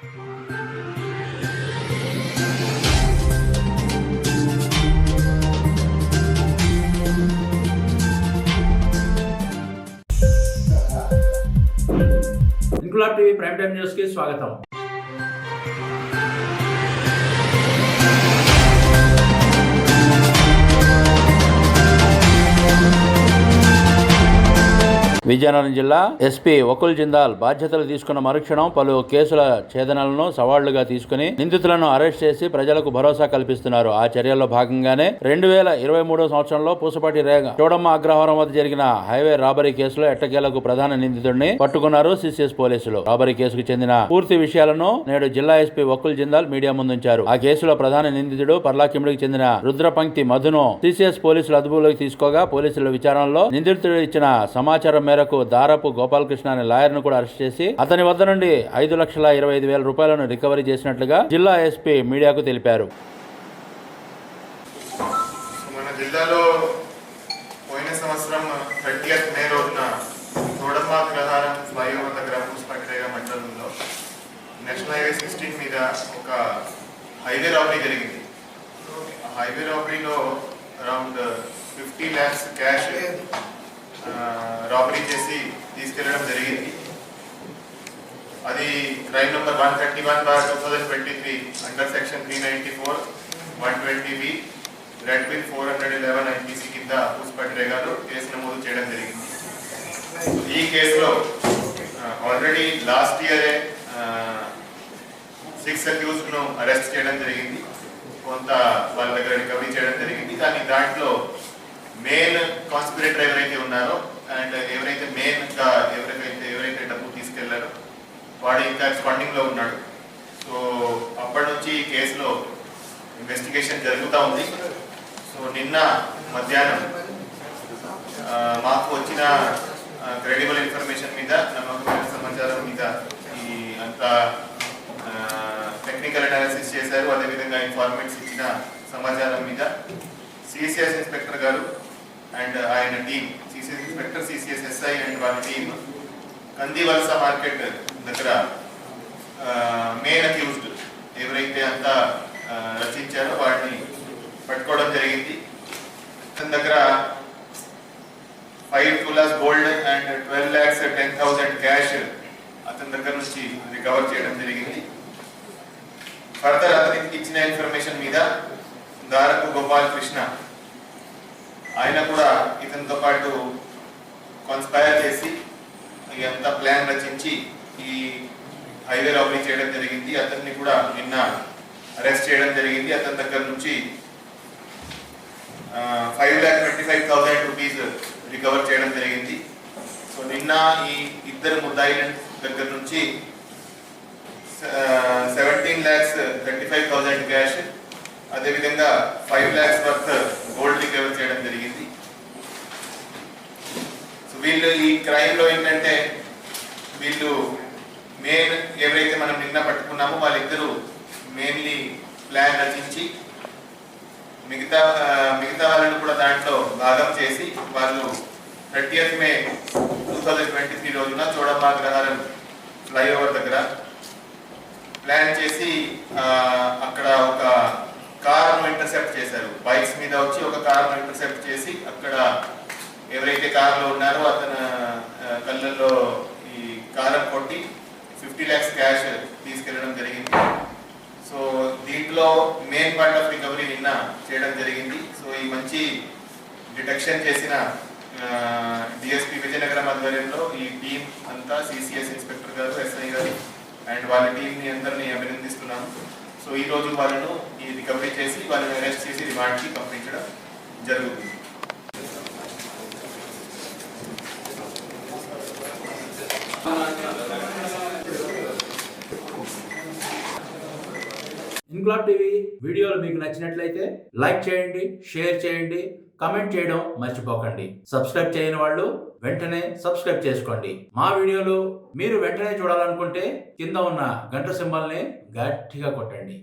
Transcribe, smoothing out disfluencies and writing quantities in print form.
Inquilab TV prime time news కి స్వాగతం. విజయనగరం జిల్లా ఎస్పీ వకుల్ జిందాల్ బాధ్యతలు తీసుకున్న మరుక్షణం పలు కేసుల ఛేదనలను సవాళ్లుగా తీసుకుని నిందితులను అరెస్ట్ చేసి ప్రజలకు భరోసా కల్పిస్తున్నారు. ఆ చర్యల్లో భాగంగానే 2023 సంవత్సరంలో పూసపాటి రేగ చోడమ్మ అగ్రహారం వద్ద జరిగిన హైవే రాబరీ కేసులో ఎట్టకేలకు ప్రధాన నిందితుడిని పట్టుకున్నారు సిసిఎస్ పోలీసులు. రాబరీ కేసుకు చెందిన పూర్తి విషయాలను నేడు జిల్లా ఎస్పీ వకుల్ జిందాల్ మీడియా ముందుంచారు. ఆ కేసులో ప్రధాన నిందితుడు పర్లాకిమిడికి చెందిన రుద్రపంక్తి మధును సిసిఎస్ పోలీసులు అదుపులోకి తీసుకోగా పోలీసుల విచారణలో నిందితుడు ఇచ్చిన సమాచారం మేరకు దారపు గోపాలకృష్ణ అనే లాయర్ ను కూడా అరెస్ట్ చేసి అతని వద్ద నుండి 5,25,000 రూపాయలను రికవరీ చేసినట్లుగా జిల్లా ఎస్పీ మీడియాకు తెలిపారు. మన జిల్లాలో పోయిన సంవత్సరం 30th మే రోజున చోడమ్మ అగ్రహారం ఫ్లైఓవర్ దగ్గర పూసపాటి మండలంలో నేషనల్ హైవే 16 మీద ఒక హైవే రాబరీ జరిగింది. ఆ హైవే రాబరీలో అరౌండ్ 50 lakhs క్యాష్ రాబరీ చేసి తీసుకెళ్లడం జరిగింది. అది crime number 131/2023 under section 394, 120B, read బిల్ 411 IPC కింద పూసపాటి రేగారు కేసు నమోదు చేయడం జరిగింది. ఈ కేసులో ఆల్రెడీ లాస్ట్ ఇయరే 6 అక్యూజ్డ్ ను అరెస్ట్ చేయడం జరిగింది. కొంత వాళ్ళ దగ్గర రికవరీ చేయడం జరిగింది. కానీ దాంట్లో మెయిన్ కాన్స్పిరేటర్ ఎవరైతే ఉన్నారో అండ్ ఎవరైతే మెయిన్ గా ఎవరైతే డబ్బు తీసుకెళ్లారో వాడు ఇంకా ఫండింగ్ లో ఉన్నాడు. సో అప్పటి నుంచి ఈ కేసులో ఇన్వెస్టిగేషన్ జరుగుతూ ఉంది. సో నిన్న మధ్యాహ్నం మాకు వచ్చిన క్రెడిబుల్ ఇన్ఫర్మేషన్ మీద, నమ్మకమైన సమాచారం మీద ఈ అంత టెక్నికల్ అనాలిసిస్ చేశారు. అదేవిధంగా ఇన్ఫార్మేట్స్ ఇచ్చిన సమాచారం మీద సిసిఎస్ ఇన్స్పెక్టర్ గారు అండ్ ఆయన team, CCS inspector, CCS SI and వాళ్ళ టీం కందివలస మార్కెట్ దగ్గర మెయిన్ అక్యూజ్డ్ ఎవరైతే అంతా రచించారో వాడిని పట్టుకోవడం జరిగింది. అతని దగ్గర 5 తులాస్ గోల్డ్ అండ్ 12,10,000 క్యాష్ అతని దగ్గర నుంచి రికవర్ చేయడం జరిగింది. ఫర్దర్ అతనికి ఇచ్చిన ఇన్ఫర్మేషన్ మీద దారపు గోపాలకృష్ణ ఆయన కూడా ఇతనితో పాటు కాన్స్పైర్ చేసి అంతా ప్లాన్ రచించి ఈ హైవే రాబరీ చేయడం జరిగింది. అతన్ని కూడా నిన్న అరెస్ట్ చేయడం జరిగింది. అతని దగ్గర నుంచి 5,25,000 రూపీస్ రికవర్ చేయడం జరిగింది. సో నిన్న ఈ ఇద్దరు ముద్దాయిల దగ్గర నుంచి 17,35,000 క్యాష్, అదేవిధంగా 5 lakhs వర్త్ గోల్డ్ రికవర్ చేయడం జరిగింది. సో వీళ్ళు ఈ క్రైమ్ లో ఏంటంటే వీళ్ళు మెయిన్ ఎవరైతే మనం నిన్న పట్టుకున్నామో వాళ్ళిద్దరూ మెయిన్లీ ప్లాన్ రచించి మిగతా వాళ్ళని కూడా దాంట్లో భాగం చేసి వాళ్ళు 30th మే 2023 రోజున చోడమ్మ అగ్రహారం ఫ్లైఓవర్ దగ్గర ప్లాన్ చేసి అక్కడ ఒక కార్ను ఇంటర్సెప్ట్ చేశారు. బైక్స్ మీద వచ్చి ఒక కార్ను ఇంటర్సెప్ట్ చేసి అక్కడ ఎవరైతే కార్లో ఉన్నారో అతను కళ్ళల్లో ఈ కారం కొట్టి 50 lakhs క్యాష్ తీసుకెళ్లడం జరిగింది. సో దీంట్లో మెయిన్ పార్ట్ ఆఫ్ రికవరీ నిన్న చేయడం జరిగింది. సో ఈ మంచి డిటెక్షన్ చేసిన డిఎస్పీ విజయనగరం ఆధ్వర్యంలో ఈ టీం అంతా, సిసిఎస్ ఇన్స్పెక్టర్ గారు, ఎస్ఐ గారు అండ్ వాళ్ళ టీంని అందరినీ అభినందిస్తున్నాను. సో ఈ రోజు వాళ్ళను ఈ రికవరీ చేసి వాళ్ళని అరెస్ట్ చేసి రిమాండ్కి పంపించడం జరుగుతుంది. ఇంక్లాబ్ టీవీ వీడియోలు మీకు నచ్చినట్లయితే లైక్ చేయండి, షేర్ చేయండి, కమెంట్ చేయడం మర్చిపోకండి. సబ్స్క్రైబ్ చేయని వాళ్ళు వెంటనే సబ్స్క్రైబ్ చేసుకోండి. మా వీడియోలు మీరు వెంటనే చూడాలనుకుంటే కింద ఉన్న గంట సింబల్ని గట్టిగా కొట్టండి.